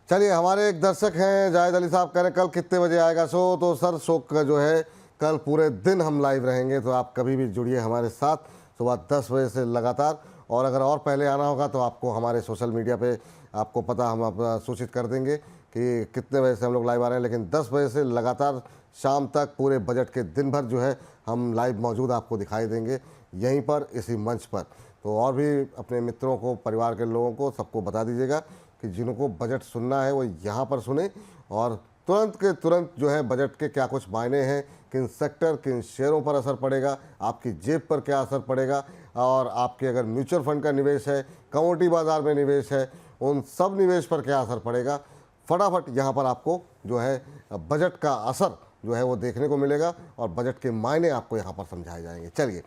चलिए, हमारे एक दर्शक हैं जाहिद अली साहब, कह रहे कल कितने बजे आएगा शो। तो सर, शो का जो है कल पूरे दिन हम लाइव रहेंगे, तो आप कभी भी जुड़िए हमारे साथ सुबह 10 बजे से लगातार। और अगर और पहले आना होगा तो आपको हमारे सोशल मीडिया पे आपको पता, हम अपना सूचित कर देंगे कि कितने बजे से हम लोग लाइव आ रहे हैं। लेकिन 10 बजे से लगातार शाम तक पूरे बजट के दिन भर जो है हम लाइव मौजूद आपको दिखाई देंगे यहीं पर, इसी मंच पर। तो और भी अपने मित्रों को, परिवार के लोगों को, सबको बता दीजिएगा कि जिनको बजट सुनना है वो यहाँ पर सुने, और तुरंत के तुरंत जो है बजट के क्या कुछ मायने हैं, किन सेक्टर, किन शेयरों पर असर पड़ेगा, आपकी जेब पर क्या असर पड़ेगा, और आपके अगर म्यूचुअल फंड का निवेश है, कमोडिटी बाज़ार में निवेश है, उन सब निवेश पर क्या असर पड़ेगा, फटाफट यहाँ पर आपको जो है बजट का असर जो है वो देखने को मिलेगा, और बजट के मायने आपको यहाँ पर समझाए जाएंगे। चलिए,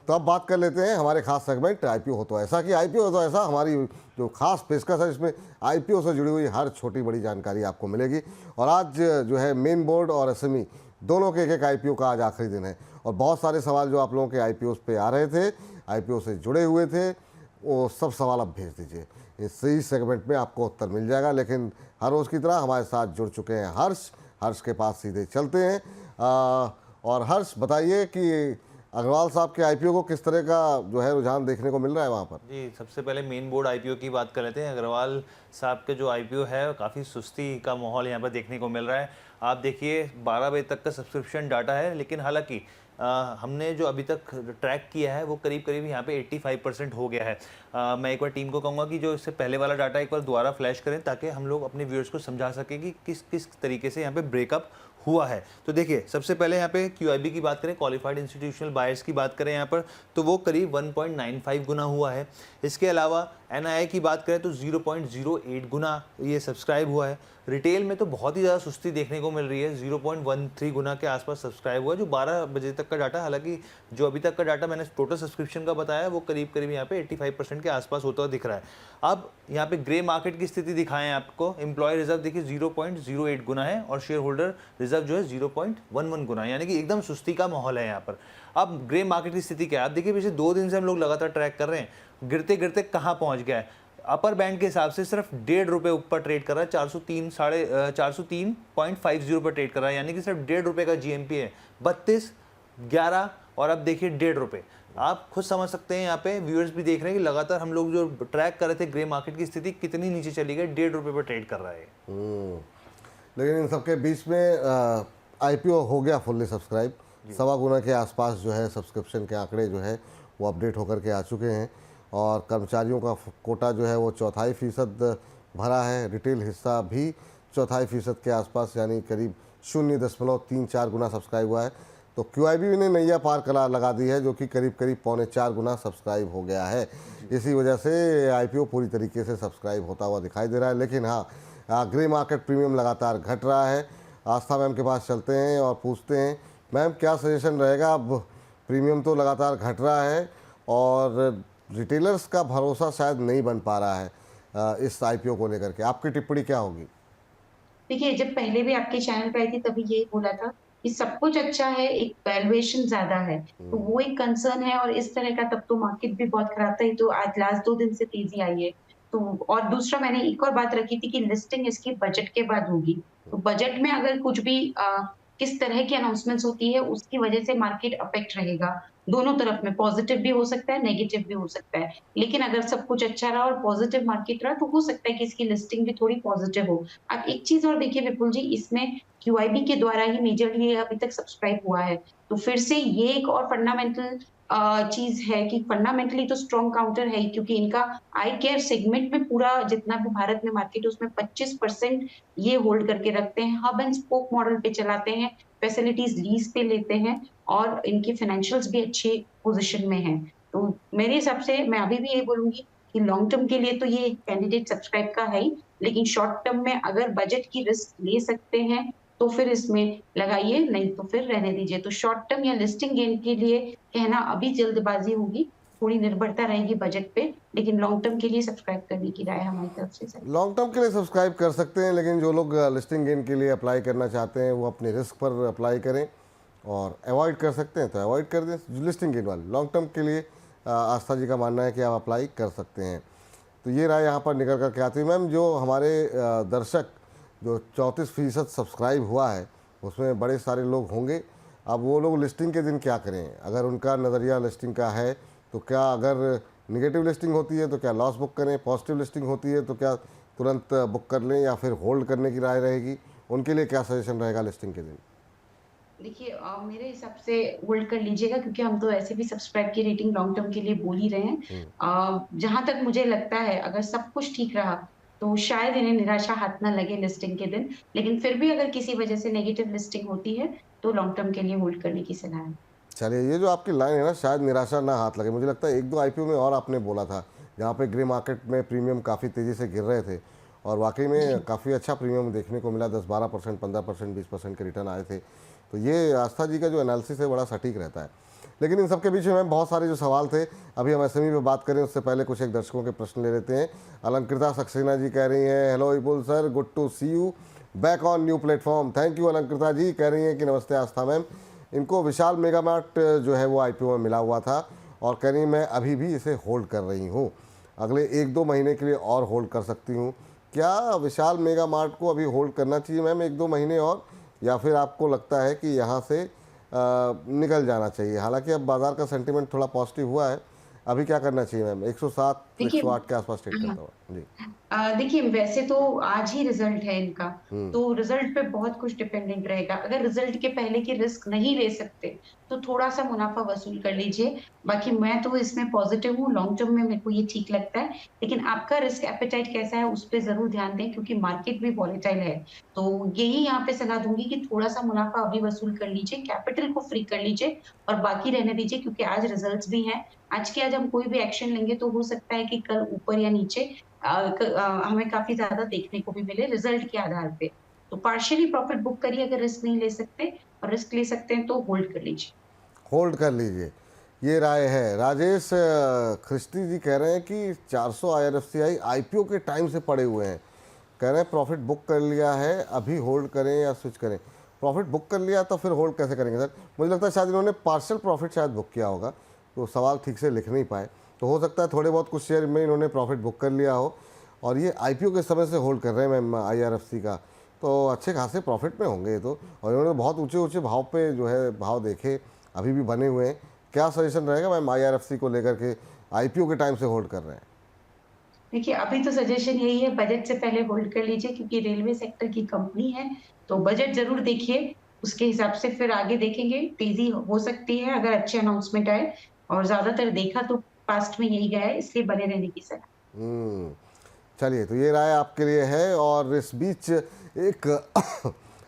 तो अब बात कर लेते हैं हमारे खास सेगमेंट आईपीओ हो तो ऐसा, कि आईपीओ हो तो ऐसा हमारी जो खास पेशकश है, इसमें आईपीओ से जुड़ी हुई हर छोटी बड़ी जानकारी आपको मिलेगी। और आज जो है मेन बोर्ड और एसएमई दोनों के एक आईपीओ का आज आखिरी दिन है, और बहुत सारे सवाल जो आप लोगों के आईपीओ पे आ रहे थे, आईपीओ से जुड़े हुए थे, वो सब सवाल अब भेज दीजिए। इसी सेगमेंट में आपको उत्तर मिल जाएगा। लेकिन हर रोज़ की तरह हमारे साथ जुड़ चुके हैं हर्ष के पास सीधे चलते हैं। और हर्ष, बताइए कि अग्रवाल साहब के आईपीओ को किस तरह का जो है रुझान देखने को मिल रहा है वहाँ पर? जी, सबसे पहले मेन बोर्ड आईपीओ की बात कर लेते हैं। अग्रवाल साहब के जो आईपीओ है, काफ़ी सुस्ती का माहौल यहाँ पर देखने को मिल रहा है। आप देखिए 12 बजे तक का सब्सक्रिप्शन डाटा है, लेकिन हालांकि हमने जो अभी तक ट्रैक किया है वो करीब करीब यहाँ पे 85% हो गया है। मैं एक बार टीम को कहूँगा कि जो इससे पहले वाला डाटा एक बार दोबारा फ्लैश करें, ताकि हम लोग अपने व्यूअर्स को समझा सकें कि किस किस तरीके से यहाँ पे ब्रेकअप हुआ है। तो देखिए, सबसे पहले यहाँ पे क्यूआईबी की बात करें, क्वालिफाइड इंस्टीट्यूशनल बायर्स की बात करें यहाँ पर, तो वो करीब 1.95 गुना हुआ है। इसके अलावा एनआईआई की बात करें तो 0.08 गुना ये सब्सक्राइब हुआ है। रिटेल में तो बहुत ही ज़्यादा सुस्ती देखने को मिल रही है, 0.13 गुना के आसपास सब्सक्राइब हुआ है, जो 12 बजे तक का डाटा। हालांकि जो अभी तक का डाटा मैंने टोटल सब्सक्रिप्शन का बताया है, वो करीब करीब यहाँ पे 85% के आसपास होता हुआ दिख रहा है। अब यहाँ पे ग्रे मार्केट की स्थिति दिखाएं आपको। एम्प्लॉय रिजर्व देखिए 0.08 गुना है, और शेयर होल्डर रिजर्व जो है 0.11 गुना है, यानी कि एकदम सुस्ती का माहौल है यहाँ पर। अब ग्रे मार्केट की स्थिति क्या है? आप देखिए, पिछले 2 दिन से हम लोग लगातार ट्रैक कर रहे हैं, गिरते गिरते कहाँ पहुँच गया है। अपर बैंड के हिसाब से सिर्फ 1.5 रुपये ऊपर ट्रेड कर रहा है, 403.50 पर ट्रेड कर रहा है, यानी कि सिर्फ 1.5 रुपये का जीएमपी है। 32, 11 और अब देखिए 1.5 रुपये। आप खुद समझ सकते हैं, यहाँ पे व्यूअर्स भी देख रहे हैं कि लगातार हम लोग जो ट्रैक कर रहे थे ग्रे मार्केट की स्थिति कितनी नीचे चली गई, 1.5 रुपये पर ट्रेड कर रहा है। लेकिन इन सबके बीच में आईपीओ हो गया फुल्ली सब्सक्राइब। 1.25 गुना के आसपास जो है सब्सक्रिप्शन के आंकड़े जो है वो अपडेट होकर के आ चुके हैं, और कर्मचारियों का कोटा जो है वो 4.25% भरा है। रिटेल हिस्सा भी 4.25% के आसपास, यानी करीब 0.34 गुना सब्सक्राइब हुआ है। तो क्यूआईबी ने नैया पार कला लगा दी है, जो कि करीब करीब 3.25 गुना सब्सक्राइब हो गया है। इसी वजह से आईपीओ पूरी तरीके से सब्सक्राइब होता हुआ दिखाई दे रहा है। लेकिन हाँ, ग्रे मार्केट प्रीमियम लगातार घट रहा है। आस्था मैम के पास चलते हैं और पूछते हैं, मैम क्या सजेशन रहेगा? अब प्रीमियम तो लगातार घट रहा है, और रिटेलर्स का भरोसा शायद नहीं बन पा रहा है इस आईपीओ को लेकर के। आपकी टिप्पणी क्या होगी? देखिए, जब पहले भी आपके चैनल पे आई थी तभी यही बोला था कि सब कुछ अच्छा है, एक वैल्यूएशन ज्यादा है, तो वो एक कंसर्न है। और इस तरह का तब तो मार्केट भी बहुत खराब था, ये तो आज लास्ट 2 दिन से तेजी आई है। तो और दूसरा मैंने एक और बात रखी थी कि लिस्टिंग इसकी बजट के बाद होगी। तो बजट में अगर कुछ भी किस तरह की अनाउंसमेंट्स होती है, उसकी वजह से मार्केट अफेक्ट रहेगा। दोनों तरफ में पॉजिटिव भी हो सकता है, नेगेटिव भी हो सकता है। लेकिन अगर सब कुछ अच्छा रहा और पॉजिटिव मार्केट रहा, तो हो सकता है कि इसकी लिस्टिंग भी थोड़ी पॉजिटिव हो। अब एक चीज़ और देखिए विपुल जी, इसमें क्यूआईबी के द्वारा ही मेजरली अभी तक सब्सक्राइब हुआ है। तो फिर से ये एक और फंडामेंटल चीज़ है कि फंडामेंटली तो स्ट्रॉन्ग काउंटर है ही, क्योंकि इनका आई केयर सेगमेंट में पूरा जितना भी भारत में मार्केट है उसमें 25% ये होल्ड करके रखते हैं। हब एंड स्पोक मॉडल पे चलाते हैं, फैसिलिटीज लीज पे लेते हैं, और इनकी फाइनेंशियल्स भी अच्छी पोजीशन में हैं। तो मेरे हिसाब से मैं अभी भी यही बोलूंगी कि लॉन्ग टर्म के लिए तो ये कैंडिडेट सब्सक्राइब का है ही, लेकिन शॉर्ट टर्म में अगर बजट की रिस्क ले सकते हैं तो फिर इसमें लगाइए, नहीं तो फिर रहने दीजिए। तो शॉर्ट टर्म या लिस्टिंग गेन के लिए कहना अभी जल्दबाजी होगी, थोड़ी निर्भरता रहेगी बजट पे, लेकिन लॉन्ग टर्म के लिए सब्सक्राइब करने की राय हमारी तरफ से सर। लॉन्ग टर्म के लिए सब्सक्राइब कर सकते हैं, लेकिन जो लोग लिस्टिंग गेन के लिए अप्लाई करना चाहते हैं वो अपने रिस्क पर अप्लाई करें, और अवॉइड कर सकते हैं तो अवॉइड कर दें लिस्टिंग गेन वाले। लॉन्ग टर्म के लिए आस्था जी का मानना है कि आप अप्लाई कर सकते हैं। तो ये राय यहाँ पर निकल कर के आती है। मैम, जो हमारे दर्शक जो 34% सब्सक्राइब हुआ है उसमें बड़े सारे लोग होंगे। अब वो लोग लिस्टिंग के दिन क्या करें? अगर उनका नज़रिया लिस्टिंग का है तो क्या, अगर निगेटिव लिस्टिंग होती है तो क्या लॉस बुक करें, पॉजिटिव लिस्टिंग होती है तो क्या तुरंत बुक कर लें, या फिर होल्ड करने की राय रहेगी? उनके लिए क्या सजेशन रहेगा लिस्टिंग के दिन? देखिए मेरे हिसाब से होल्ड कर लीजिएगा, क्योंकि हम तो ऐसे भी सब्सक्राइब की रेटिंग लॉन्ग टर्म के लिए बोल ही रहे हैं। जहां तक मुझे लगता है अगर सब कुछ ठीक रहा तो शायद इन्हें निराशा हाथ ना लगे लिस्टिंग के दिन, लेकिन फिर भी अगर किसी वजह से नेगेटिव लिस्टिंग होती है तो लॉन्ग टर्म के लिए होल्ड करने की सलाह है। चलिए, ये जो आपकी लाइन है ना, शायद निराशा ना हाथ लगे, मुझे लगता है एक दो आईपीओ में और आपने बोला था जहाँ पे ग्रे मार्केट में प्रीमियम काफ़ी तेज़ी से गिर रहे थे, और वाकई में काफ़ी अच्छा प्रीमियम देखने को मिला, 10-12%, 15%, 20% के रिटर्न आए थे। तो ये आस्था जी का जो एनालिसिस है बड़ा सटीक रहता है। लेकिन इन सबके बीच में मैम बहुत सारे जो सवाल थे, अभी हम एसएमई पे बात करें उससे पहले कुछ एक दर्शकों के प्रश्न ले लेते हैं। अलंकृता सक्सेना जी कह रही हैं, hello Vipul sir, good to see you back on new platform. Thank you Alankrita ji. कह रही हैं कि नमस्ते आस्था मैम, इनको विशाल मेगा मार्ट जो है वो आईपीओ में मिला हुआ था, और कह रही मैं अभी भी इसे होल्ड कर रही हूँ, अगले 1-2 महीने के लिए और होल्ड कर सकती हूँ। क्या विशाल मेगा मार्ट को अभी होल्ड करना चाहिए मैम 1-2 महीने और, या फिर आपको लगता है कि यहाँ से निकल जाना चाहिए? हालांकि अब बाज़ार का सेंटीमेंट थोड़ा पॉजिटिव हुआ है, अभी क्या करना चाहिए मैम? 107 देखिए 108 के आसपास ट्रेड करता हुआ जी। देखिए वैसे तो आज ही रिजल्ट है इनका, तो रिजल्ट पे बहुत कुछ डिपेंडेंट रहेगा। अगर रिजल्ट के पहले की रिस्क नहीं ले सकते तो थोड़ा सा मुनाफा वसूल कर लीजिए। बाकी मैं तो इसमें पॉजिटिव हूँ, लॉन्ग टर्म में मेरे को ये ठीक लगता है, लेकिन आपका रिस्क एपेटाइट कैसा है उस पे जरूर ध्यान दें, क्योंकि मार्केट भी वॉलेटाइल है। तो यही यहाँ पे सलाह दूंगी कि थोड़ा सा मुनाफा अभी वसूल कर लीजिए, कैपिटल को फ्री कर लीजिए और बाकी रहने दीजिए, क्योंकि आज रिजल्ट्स भी हैं। आज के आज हम कोई भी एक्शन लेंगे तो हो सकता है कि कल ऊपर या नीचे हमें काफ़ी ज़्यादा देखने को भी मिले रिज़ल्ट के आधार पे। तो पार्शियली प्रॉफ़िट बुक करिए अगर रिस्क नहीं ले सकते, और रिस्क ले सकते हैं तो होल्ड कर लीजिए। होल्ड कर लीजिए, ये राय है। राजेश ख्रिस्ती जी कह रहे हैं कि 400 IRFCI आईपीओ के टाइम से पड़े हुए हैं, कह रहे हैं प्रॉफिट बुक कर लिया है, अभी होल्ड करें या स्विच करें? प्रॉफिट बुक कर लिया तो फिर होल्ड कैसे करेंगे सर? मुझे लगता है शायद इन्होंने पार्शियल प्रॉफिट शायद बुक किया होगा, तो सवाल ठीक से लिख नहीं पाए। तो हो सकता है थोड़े बहुत कुछ शेयर में इन्होंने प्रॉफिट बुक कर लिया हो, और ये आईपीओ के समय से होल्ड कर रहे हैं मैम IRFC का, तो अच्छे खासे प्रॉफिट में होंगे ये तो। और इन्होंने बहुत ऊंचे ऊंचे भाव पे जो है भाव देखे, अभी भी बने हुए हैं। क्या सजेशन रहेगा मैम IRFC को लेकर के, आईपीओ के टाइम से होल्ड कर रहे हैं? देखिए अभी तो सजेशन यही है, बजट से पहले होल्ड कर लीजिए, क्योंकि रेलवे सेक्टर की कंपनी है, तो बजट ज़रूर देखिए, उसके हिसाब से फिर आगे देखेंगे। तेज़ी हो सकती है अगर अच्छे अनाउंसमेंट आए, और ज़्यादातर देखा तो पास्ट में यही गया है, इसलिए बने रहने की सलाह। हम्म, चलिए, तो ये राय आपके लिए है। और इस बीच एक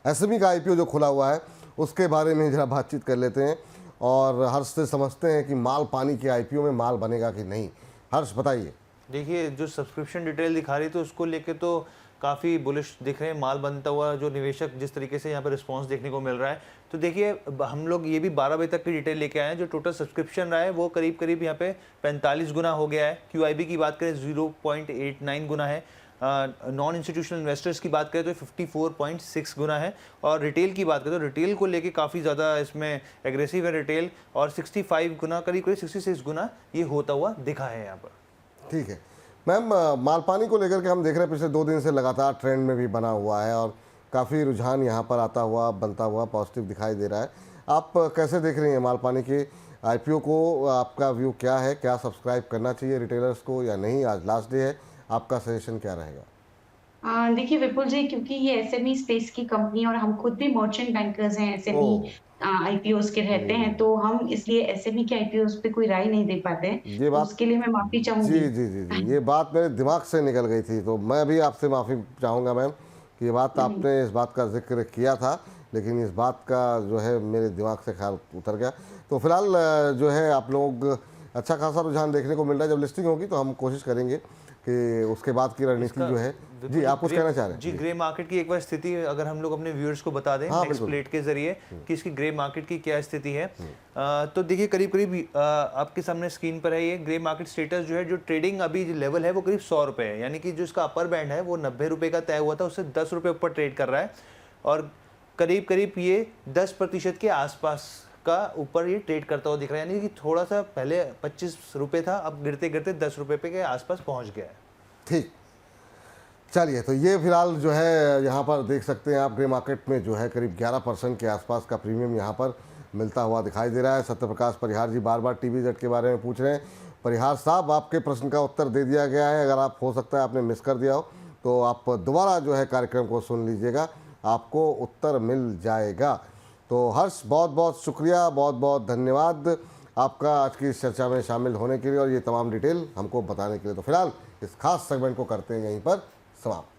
एसएमई का आईपीओ जो खुला हुआ है उसके बारे में जरा बातचीत कर लेते हैं, और हर्ष से समझते हैं कि माल पानी के आईपीओ में माल बनेगा कि नहीं। हर्ष बताइए। देखिए जो सब्सक्रिप्शन डिटेल दिखा रही थी उसको लेके तो काफ़ी बुलिश दिख रहे हैं, माल बनता हुआ जो निवेशक जिस तरीके से यहाँ पर रिस्पांस देखने को मिल रहा है। तो देखिए हम लोग ये भी 12 बजे तक की डिटेल लेके आए हैं, जो टोटल सब्सक्रिप्शन रहा है वो करीब करीब यहाँ पे 45 गुना हो गया है। QIB की बात करें 0.89 गुना है, नॉन इंस्टीट्यूशनल इन्वेस्टर्स की बात करें तो 54.6 गुना है, और रिटेल की बात करें तो रिटेल को लेके काफ़ी ज़्यादा इसमें एग्रेसिव है रिटेल, और 65 गुना करीब करीब 66 गुना ये होता हुआ दिखा है यहाँ पर। ठीक है मैम, मालपानी को लेकर के हम देख रहे हैं पिछले 2 दिन से लगातार ट्रेंड में भी बना हुआ है, और काफ़ी रुझान यहाँ पर आता हुआ बनता हुआ पॉजिटिव दिखाई दे रहा है। आप कैसे देख रही हैं मालपानी के आईपीओ को? आपका व्यू क्या है? क्या सब्सक्राइब करना चाहिए रिटेलर्स को या नहीं? आज लास्ट डे है, आपका सजेशन क्या रहेगा? देखिए विपुल जी, क्योंकि ये एसएमई स्पेस की कंपनी और हम खुद भी मर्चेंट बैंकर्स हैं, एसएमई ओह, आईपीओस के रहते हैं, तो हम इसलिए एसएमई के आईपीओस पे कोई राय नहीं दे पाते हैं, ये तो बात, उसके लिए मैं माफी जी चाहूंगी। जी जी जी, ये बात मेरे दिमाग से निकल गई थी, तो मैं भी आपसे माफ़ी चाहूँगा मैम कि ये बात आपने इस बात का जिक्र किया था, लेकिन इस बात का जो है मेरे दिमाग से ख्याल उतर गया। तो फिलहाल जो है आप लोग अच्छा खासा रुझान देखने को मिल रहा है। जब लिस्टिंग होगी तो हम कोशिश करेंगे कि उसके बाद की रणनीति जो है, जी आप कुछ कहना चाह रहे हैं? जी, ग्रे मार्केट की एक बार स्थिति अगर हम लोग अपने व्यूअर्स को बता दें हाँ, नेक्स्ट प्लेट के जरिए कि इसकी ग्रे मार्केट की क्या स्थिति है। तो देखिए करीब करीब आपके सामने स्क्रीन पर है ये ग्रे मार्केट स्टेटस, जो है जो ट्रेडिंग अभी लेवल है वो करीब 100 रुपये है, यानी कि जो इसका अपर बैंड है वो 90 रुपये का तय हुआ था, उससे 10 रुपये ऊपर ट्रेड कर रहा है, और करीब करीब ये 10% के आसपास का ऊपर ये ट्रेड करता हुआ दिख रहा है, यानी कि थोड़ा सा पहले 25 रुपये था, अब गिरते गिरते 10 रुपये के आसपास पहुंच गया है। ठीक, चलिए, तो ये फिलहाल जो है यहाँ पर देख सकते हैं आप, ग्रे मार्केट में जो है करीब 11% के आसपास का प्रीमियम यहाँ पर मिलता हुआ दिखाई दे रहा है। सत्यप्रकाश परिहार जी बार बार TVZ के बारे में पूछ रहे हैं। परिहार साहब, आपके प्रश्न का उत्तर दे दिया गया है। अगर आप हो सकता है आपने मिस कर दिया हो तो आप दोबारा जो है कार्यक्रम को सुन लीजिएगा, आपको उत्तर मिल जाएगा। तो हर्ष, बहुत बहुत शुक्रिया, बहुत बहुत धन्यवाद आपका आज की इस चर्चा में शामिल होने के लिए और ये तमाम डिटेल हमको बताने के लिए। तो फिलहाल इस खास सेगमेंट को करते हैं यहीं पर समाप्त।